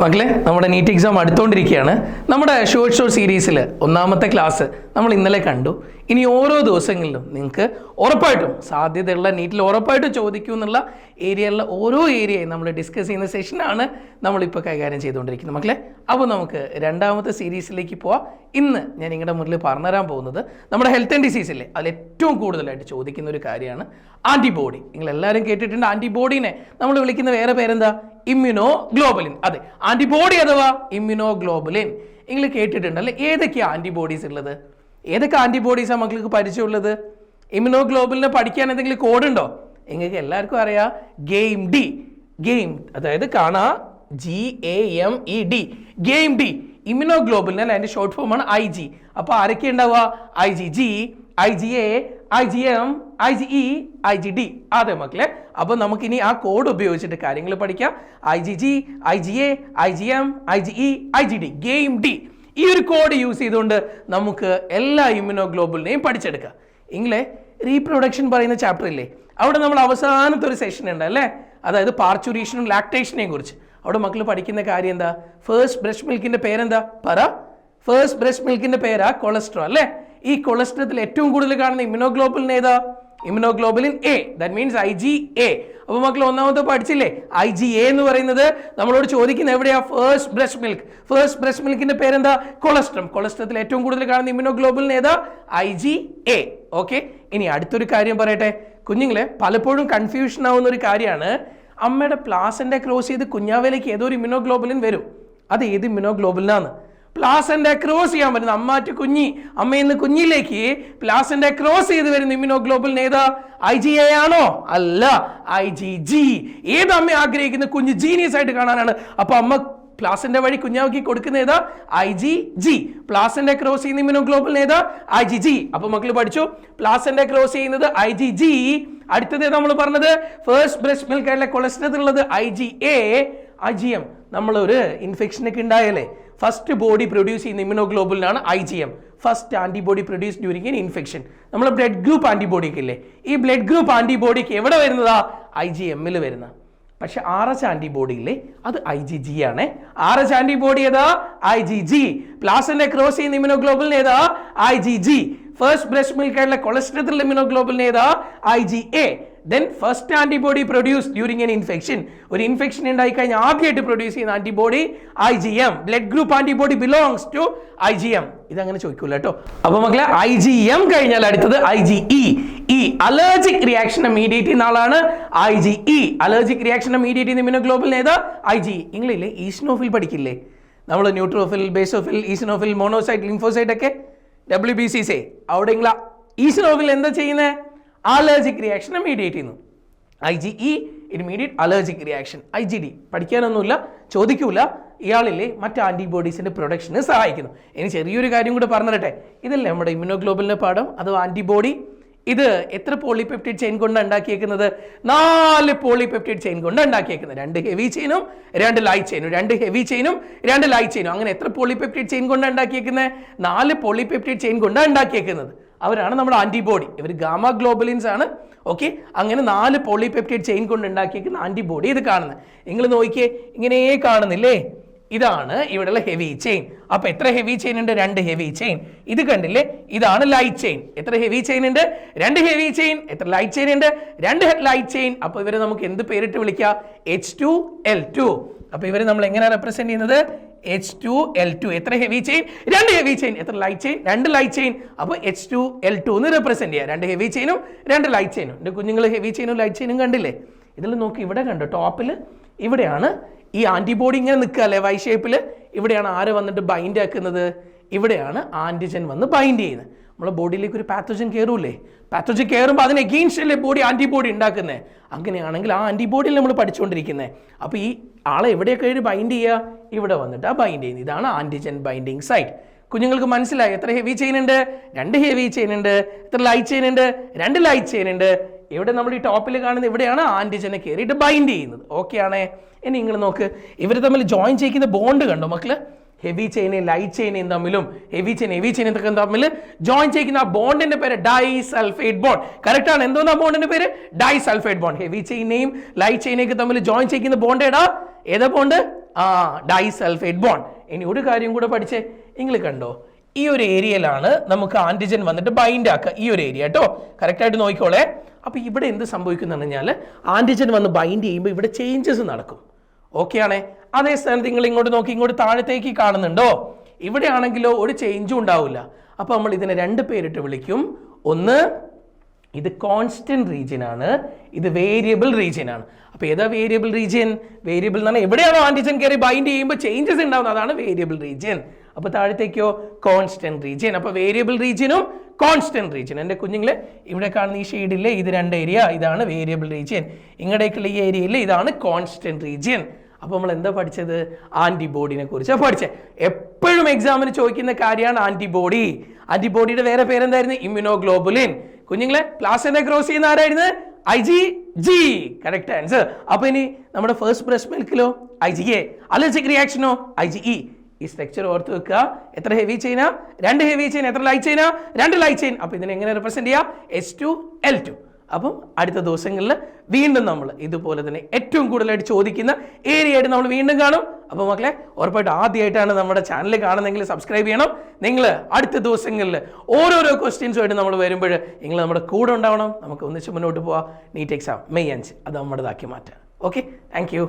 മക്കളെ, നമ്മുടെ NEET exam അടുത്തുകൊണ്ടിരിക്കുകയാണ്. നമ്മുടെ ഷോർട്ട് സീരീസിൽ ഒന്നാമത്തെ ക്ലാസ് നമ്മൾ ഇന്നലെ കണ്ടു. ഇനി ഓരോ ദിവസങ്ങളിലും നിങ്ങൾക്ക് ഉറപ്പായിട്ടും സാധ്യതയുള്ള നീറ്റിൽ ഉറപ്പായിട്ടും ചോദിക്കും എന്നുള്ള ഏരിയയിലുള്ള ഓരോ ഏരിയയും നമ്മൾ ഡിസ്കസ് ചെയ്യുന്ന സെഷനാണ് നമ്മളിപ്പോൾ കൈകാര്യം ചെയ്തുകൊണ്ടിരിക്കുന്നത്. മക്കളെ, അപ്പോൾ നമുക്ക് രണ്ടാമത്തെ സീരീസിലേക്ക് പോവാം. ഇന്ന് ഞാൻ നിങ്ങളുടെ മുന്നിൽ പറഞ്ഞുതരാൻ പോകുന്നത് നമ്മുടെ ഹെൽത്ത് ആൻഡ് ഡിസീസിലെ അതിൽ ഏറ്റവും കൂടുതലായിട്ട് ചോദിക്കുന്ന ഒരു കാര്യമാണ് ആൻറ്റിബോഡി. നിങ്ങളെല്ലാവരും കേട്ടിട്ടുണ്ട്, ആൻറ്റിബോഡീനെ നമ്മൾ വിളിക്കുന്ന വേറെ പേരെന്താ? Immuno globulin. അതെ, ആൻറ്റിബോഡി അഥവാ ഇമ്മ്യൂണോ ഗ്ലോബുലിൻ നിങ്ങൾ കേട്ടിട്ടുണ്ട് അല്ലേ? ഏതൊക്കെയാണ് ആൻറ്റിബോഡീസ് ഉള്ളത്? ഏതൊക്കെ ആൻറ്റിബോഡീസാണ് മക്കൾക്ക് പരിചയമുള്ളത്? ഇമ്മ്യൂണോ ഗ്ലോബുലിനെ പഠിക്കാൻ എന്തെങ്കിലും കോഡുണ്ടോ? നിങ്ങൾക്ക് എല്ലാവർക്കും അറിയാം, ഗെയിം ഡി. ഗെയിം അതായത് കാണാ GAMED, game D. Immuno globulin അല്ല, അതിൻ്റെ ഷോർട്ട് ഫോമാണ് IG. അപ്പോൾ ആരൊക്കെ ഉണ്ടാവുക? IgG, IgA, IgM, IgE, IgD. അതെ മക്കളെ, അപ്പോൾ നമുക്കിനി ആ കോഡ് ഉപയോഗിച്ചിട്ട് കാര്യങ്ങൾ പഠിക്കാം. IgG, IgA, IgM, IgE, IgD, game D. ഈ ഒരു കോഡ് യൂസ് ചെയ്തുകൊണ്ട് നമുക്ക് എല്ലാ ഇമ്മ്യൂണോ ഗ്ലോബുലിനെയും പഠിച്ചെടുക്കാം. ഇങ്ങളെ റീപ്രൊഡക്ഷൻ പറയുന്ന ചാപ്റ്റർ ഇല്ലേ, അവിടെ നമ്മൾ അവസാനത്തെ ഒരു സെഷൻ ഉണ്ട് അല്ലേ, അതായത് പാർച്ചുറേഷനും ലാക്ടേഷനെയും കുറിച്ച്. അവിടെ മക്കൾ പഠിക്കുന്ന കാര്യം എന്താ? ഫേസ്റ്റ് ബ്രസ്റ്റ് മിൽക്കിന്റെ പേരെന്താ? പറ. ഫേസ്റ്റ് ബ്രസ്റ്റ് മിൽക്കിന്റെ പേരാ കൊളസ്ട്രോൾ അല്ലേ? ഈ കൊളസ്ട്രോളത്തിൽ ഏറ്റവും കൂടുതൽ കാണുന്ന ഇമ്മ്യൂണോഗ്ലോബുലിൻ ഏതാ? Immunoglobulin A. That means IgA. അപ്പോൾ മക്കൾ ഒന്നാമത്തെ പഠിച്ചില്ലേ, IgA എന്ന് പറയുന്നത് നമ്മളോട് ചോദിക്കുന്ന എവിടെയാ? First breast milk. First breast മിൽക്കിന്റെ പേരെന്താ? കൊളസ്ട്രം. കൊളസ്ട്രത്തിൽ ഏറ്റവും കൂടുതൽ കാണുന്ന ഇമ്മ്യൂണോഗ്ലോബുലിൻ ഏതാ? IgA. ഓക്കെ, ഇനി അടുത്തൊരു കാര്യം പറയട്ടെ കുഞ്ഞുങ്ങളെ, പലപ്പോഴും കൺഫ്യൂഷൻ ആവുന്ന ഒരു കാര്യമാണ്, അമ്മയുടെ പ്ലാസന്റെ ക്രോസ് ചെയ്ത് കുഞ്ഞാവേലേക്ക് ഏതോ ഒരു ഇമ്മ്യൂണോഗ്ലോബുലിൻ വരും. അത് ഏത് ഇമ്മ്യൂണോഗ്ലോബുലിനാണ്? പ്ലാസന്റെ ക്രോസ് ചെയ്യാൻ പറ്റുന്ന അമ്മാറ്റ് കുഞ്ഞി, അമ്മയിൽ കുഞ്ഞിലേക്ക് പ്ലാസന്റെ ക്രോസ് ചെയ്ത് വരുന്ന ഇമ്മ്യൂണോഗ്ലോബുലിൻ ഏതാ? IgA ആണോ? അല്ല, IgG. ഏത് അമ്മ ആഗ്രഹിക്കുന്ന കുഞ്ഞ് ജീനിയസ് ആയിട്ട് കാണാനാണ്. അപ്പൊ അമ്മ പ്ലാസന്റെ വഴി കുഞ്ഞാവയ്ക്ക് കൊടുക്കുന്ന ഏതാ? IgG. പ്ലാസന്റെ ക്രോസ് ചെയ്യുന്ന ഇമ്മ്യൂണോഗ്ലോബുലിൻ ഏതാ? IgG. അപ്പൊ മക്കൾ പഠിച്ചു, പ്ലാസന്റെ ക്രോസ് ചെയ്യുന്നത് IgG. അടുത്തത് നമ്മൾ പറഞ്ഞത് ഫേസ്റ്റ് ബ്രസ്റ്റ് മിൽക്ക് ആയിട്ടുള്ള കൊളസ്ട്രോൾ ഉള്ളത് IgA. IgM നമ്മളൊരു ഇൻഫെക്ഷനൊക്കെ ഉണ്ടായാലേ ഫസ്റ്റ് ബോഡി പ്രൊഡ്യൂസ് ചെയ്യുന്ന ഇമ്മ്യൂണോഗ്ലോബുലിനാണ് IgM. First antibody produce during N infection. നമ്മൾ ബ്ലഡ് ഗ്രൂപ്പ് ആന്റിബോഡിക്ക് ഇല്ലേ, ഈ ബ്ലഡ് ഗ്രൂപ്പ് ആന്റിബോഡിക്ക് എവിടെ വരുന്നതാ? IgM വരുന്ന. പക്ഷെ RH ആന്റിബോഡി ഇല്ലേ, അത് IgG ആണ്. RH ആന്റിബോഡി ഏതാ? IgG. പ്ലാസന്റെ ക്രോസ് ചെയ്യുന്ന ഇമ്മ്യൂണോഗ്ലോബുലിൻ ഏതാ? IgG. ഫസ്റ്റ് ബ്രസ്റ്റ് മിൽക്ക് ആയിട്ടുള്ള കൊളസ്ട്രോൾ ഇമ്മ്യൂണോഗ്ലോബുലിൻ ഏതാ? IgA. Then first antibody produced during an infection. ഒരു ഇൻഫെക്ഷൻ ഉണ്ടായി കഴിഞ്ഞാൽ ആദ്യമായിട്ട് പ്രൊഡ്യൂസ് ചെയ്യുന്ന antibody IgM. Blood group antibody belongs to IgM. ഇതങ്ങനെ ചോദിക്കൂല കേട്ടോ. അപ്പൊ മക്കളെ, IgM കഴിഞ്ഞാൽ അടുത്തത് IgE. ഈ അലർജിക് റിയാക്ഷനെ മീഡിയേറ്റ് ചെയ്യുന്ന ആളാണ് IgE. അലർജിക് റിയാക്ഷനെ മീഡിയേറ്റ് ചെയ്യുന്ന ഇമ്മ്യൂണോഗ്ലോബുലിൻ ഏതാ? IgE. നിങ്ങളില്ലേ ഈസ്നോഫിൽ പഠിക്കില്ലേ, നമ്മൾ neutrophil, basophil, eosinophil, monocyte, lymphocyte ഒക്കെ WBCs. അവിടെ നിങ്ങൾ ഈസ്നോഫിൽ എന്താ ചെയ്യുന്നത്? അലർജിക് റിയാക്ഷനെ മീഡിയേറ്റ് ചെയ്യുന്നു. IgE immediate allergic reaction. IgD പഠിക്കാനൊന്നുമില്ല, ചോദിക്കൂല. ഇയാളില്ലേ മറ്റ് ആന്റിബോഡീസിന്റെ പ്രൊഡക്ഷന് സഹായിക്കുന്നു. ഇനി ചെറിയൊരു കാര്യം കൂടെ പറഞ്ഞു തരട്ടെ, ഇതല്ലേ നമ്മുടെ ഇമ്മ്യൂണോഗ്ലോബുലിന്റെ പാഠം അഥവാ ആന്റിബോഡി. ഇത് എത്ര പോളിപെപ്റ്റൈഡ് ചെയിൻ കൊണ്ട് ഉണ്ടാക്കിയേക്കുന്നത്? 4 പോളിപെപ്റ്റൈഡ് ചെയിൻ കൊണ്ട് ഉണ്ടാക്കിയേക്കുന്നത്. 2 ഹെവി ചെയിനും 2 ലൈറ്റ് ചെയിനും, 2 ഹെവി ചെയിനും 2 ലൈറ്റ് ചെയിനും. അങ്ങനെ എത്ര പോളിപെപ്റ്റൈഡ് ചെയിൻ കൊണ്ട് ഉണ്ടാക്കിയേക്കുന്നത്? 4 പോളിപെപ്റ്റൈഡ് ചെയിൻ കൊണ്ട് ഉണ്ടാക്കിയേക്കുന്നത്. അവരാണ് നമ്മുടെ ആന്റിബോഡി. ഇവർ ഗാമ ഗ്ലോബുലിൻസ് ആണ്. ഓക്കെ, അങ്ങനെ 4 പോളിപെപ്റ്റൈഡ് ചെയിൻ കൊണ്ട് ഉണ്ടാക്കിയേക്കുന്ന ആന്റിബോഡി ഇത് കാണുന്നത്. നിങ്ങൾ നോക്കിയേ, ഇങ്ങനെ കാണുന്നില്ലേ? ഇതാണ് ഇവിടെയുള്ള ഹെവി ചെയിൻ. അപ്പൊ എത്ര ഹെവി ചെയിൻ ഉണ്ട്? 2 ഹെവി ചെയിൻ. ഇത് കണ്ടില്ലേ, ഇതാണ് ലൈറ്റ് ചെയിൻ. എത്ര ഹെവി ചെയിൻ ഉണ്ട്? 2 ഹെവി ചെയിൻ. എത്ര ലൈറ്റ് ചെയിൻ ഉണ്ട്? 2 ലൈറ്റ് ചെയിൻ. അപ്പൊ ഇവരെ നമുക്ക് എന്ത് പേരിട്ട് വിളിക്കാം? H2L2. അപ്പൊ ഇവരെ നമ്മൾ എങ്ങനെയാണ് റെപ്രസെന്റ് ചെയ്യുന്നത്? H2L2. എത്ര ഹെവി ചെയിൻ? 2 heavy chain. എത്ര ലൈറ്റ് ചെയിൻ? 2 light chain. അപ്പോൾ H2L2 എന്ന് റെപ്രസെന്റ് ചെയ്യാം. 2 ഹെവി ചെയിനും 2 ലൈറ്റ് ചെയിനും. എൻ്റെ കുഞ്ഞുങ്ങൾ ഹെവി ചെയിനും ലൈറ്റ് ചെയിനും കണ്ടില്ലേ? ഇതിൽ നോക്കി, ഇവിടെ കണ്ടോ ടോപ്പിൽ? ഇവിടെയാണ് ഈ ആന്റിബോഡി ഇങ്ങനെ നിൽക്കുക അല്ലേ, വൈ ഷേപ്പിൽ. ഇവിടെയാണ് ആര് വന്നിട്ട് ബൈൻഡ് ആക്കുന്നത്? ഇവിടെയാണ് ആന്റിജൻ വന്ന് ബൈൻഡ് ചെയ്യുന്നത്. നമ്മളെ ബോഡിയിലേക്ക് ഒരു പാത്തോജൻ കയറൂലേ, പാത്തോജൻ കയറുമ്പോൾ അതിന് എഗെയിൻസ്റ്റ് അല്ലേ ബോഡി ആന്റിബോഡി ഉണ്ടാക്കുന്നത്. അങ്ങനെയാണെങ്കിൽ ആ ആന്റിബോഡിയിൽ നമ്മൾ പഠിച്ചുകൊണ്ടിരിക്കുന്നത്. അപ്പോൾ ഈ ആളെ എവിടെയൊക്കെ ബൈൻഡ് ചെയ്യുക? ഇവിടെ വന്നിട്ട് ആ ബൈൻഡ് ചെയ്യുന്നത്. ഇതാണ് ആന്റിജൻ ബൈൻഡിങ് സൈറ്റ്. കുഞ്ഞുങ്ങൾക്ക് മനസ്സിലായി എത്ര ഹെവി ചെയിൻ ഉണ്ട്? 2 ഹെവി ചെയിൻ ഉണ്ട്. എത്ര ലൈറ്റ് ചെയിൻ ഉണ്ട്? 2 ലൈറ്റ് ചെയിൻ ഉണ്ട്. ഇവിടെ നമ്മൾ ഈ ടോപ്പിൽ കാണുന്നത് ഇവിടെയാണ് ആന്റിജനെ കയറിയിട്ട് ബൈൻഡ് ചെയ്യുന്നത്. ഓക്കെ ആണേ? ഇനി നിങ്ങൾ നോക്ക്, ഇവർ തമ്മിൽ ജോയിൻ ചെയ്യുന്ന ബോണ്ട് കണ്ടോ മക്കള്? ഹെവി ചെയിനും ലൈറ്റ് ചെയിനും തമ്മിലും ഹെവി ചെയിൻ തമ്മിൽ ജോയിൻ ചെയ്യുന്ന ആ ബോണ്ടിന്റെ പേര് ഡൈസൾഫേറ്റ് ബോണ്ട്. കറക്റ്റ് ആണ്. എന്തോന്നാ ബോണ്ടിന്റെ പേര്? Disulphate bond. ഹെവി ചെയിനെയും ലൈറ്റ് ചെയിനെയൊക്കെ തമ്മിൽ ജോയിൻ ചെയ്യുന്ന ബോണ്ട് ഏതാ ബോണ്ട്? Disulphate bond. ഇനി ഒരു കാര്യം കൂടെ പഠിച്ചേ, നിങ്ങൾ കണ്ടോ ഈ ഒരു ഏരിയയിലാണ് നമുക്ക് ആന്റിജൻ വന്നിട്ട് ബൈൻഡ് ആക്കുക, ഈ ഒരു ഏരിയ കേട്ടോ, കറക്റ്റായിട്ട് നോക്കിക്കോളേ. അപ്പോൾ ഇവിടെ എന്ത് സംഭവിക്കുന്നു പറഞ്ഞാൽ ആന്റിജൻ വന്ന് ബൈൻഡ് ചെയ്യുമ്പോൾ ഇവിടെ ചേഞ്ചസ് നടക്കും. ഓക്കെ ആണേ. അതേ സ്ഥാനത്ത് നിങ്ങൾ ഇങ്ങോട്ട് നോക്കി, ഇങ്ങോട്ട് താഴത്തേക്ക് കാണുന്നുണ്ടോ, ഇവിടെ ആണെങ്കിലോ ഒരു ചേഞ്ചും ഉണ്ടാവില്ല. അപ്പോൾ നമ്മൾ ഇതിനെ രണ്ട് പേരിട്ട് വിളിക്കും. ഒന്ന് ഇത് കോൺസ്റ്റന്റ് റീജിയൻ ആണ്, ഇത് വേരിയബിൾ റീജിയൻ ആണ്. അപ്പോൾ ഏതാ വേരിയബിൾ റീജിയൻ? വേരിയബിൾ എന്ന് പറഞ്ഞാൽ എവിടെയാണോ ആന്റിജൻ കയറി ബൈൻഡ് ചെയ്യുമ്പോൾ ചേഞ്ചസ് ഉണ്ടാവുന്നത്, അതാണ് വേരിയബിൾ റീജിയൻ. അപ്പോൾ താഴത്തേക്കോ കോൺസ്റ്റന്റ് റീജിയൻ. അപ്പോൾ വേരിയബിൾ റീജിയനും കോൺസ്റ്റന്റ് റീജിയൻ. എൻ്റെ കുഞ്ഞുങ്ങളെ ഇവിടെ കാണുന്ന ഈ ഷെയ്ഡില്ലേ, ഇത് രണ്ട് ഏരിയ, ഇതാണ് വേരിയബിൾ റീജിയൻ. ഇങ്ങടേക്കുള്ള ഈ ഏരിയയില്ലേ, ഇതാണ് കോൺസ്റ്റന്റ് റീജിയൻ. അപ്പോൾ നമ്മൾ എന്താ പഠിച്ചത്? ആന്റിബോഡിനെ കുറിച്ചാണ് പഠിച്ചത്. എപ്പോഴും എക്സാമിന് ചോദിക്കുന്ന കാര്യമാണ് ആന്റിബോഡി. ആന്റിബോഡിയുടെ വേറെ പേരെന്തായിരുന്നു? ഇമ്മ്യൂണോഗ്ലോബുലിൻ. കുഞ്ഞുങ്ങളെ ക്ലാസ്സിനെ ക്രോസ് ചെയ്യുന്ന ആരായിരുന്നു? IgG. Correct answer. അപ്പൊ ഇനി നമ്മുടെ ഫസ്റ്റ് ബ്രസ്റ്റ് മിൽക്കിലോ IgA, അലർജിക് റിയാക്ഷനോ IgE. ഈ സ്ട്രക്ചർ ഓർത്ത് വെക്കുക. എത്ര ഹെവി ചെയിനാ? 2 ഹെവി ചെയിൻ. എത്ര ലൈറ്റ് ചെയിനാ? 2 ലൈറ്റ് ചെയിൻ. അപ്പൊ ഇതിനെ എങ്ങനെ റെപ്രസെന്റ് ചെയ്യാം? H2L2. അപ്പം അടുത്ത ദിവസങ്ങളിൽ വീണ്ടും നമ്മൾ ഇതുപോലെ തന്നെ ഏറ്റവും കൂടുതലായിട്ട് ചോദിക്കുന്ന ഏരിയ ആയിട്ട് നമ്മൾ വീണ്ടും കാണും. അപ്പോൾ മക്കളെ ഉറപ്പായിട്ട് ആദ്യമായിട്ടാണ് നമ്മുടെ ചാനൽ കാണുന്നതെങ്കിൽ സബ്സ്ക്രൈബ് ചെയ്യണം. നിങ്ങൾ അടുത്ത ദിവസങ്ങളിൽ ഓരോരോ ക്വസ്റ്റ്യൻസുമായിട്ട് നമ്മൾ വരുമ്പോൾ നിങ്ങൾ നമ്മുടെ കൂടെ ഉണ്ടാവണം. നമുക്ക് ഒന്നിച്ച് മുന്നോട്ട് പോവാം. നീറ്റ് എക്സാം May 5 അത് നമ്മുടേതാക്കി മാറ്റാം. Okay, thank you.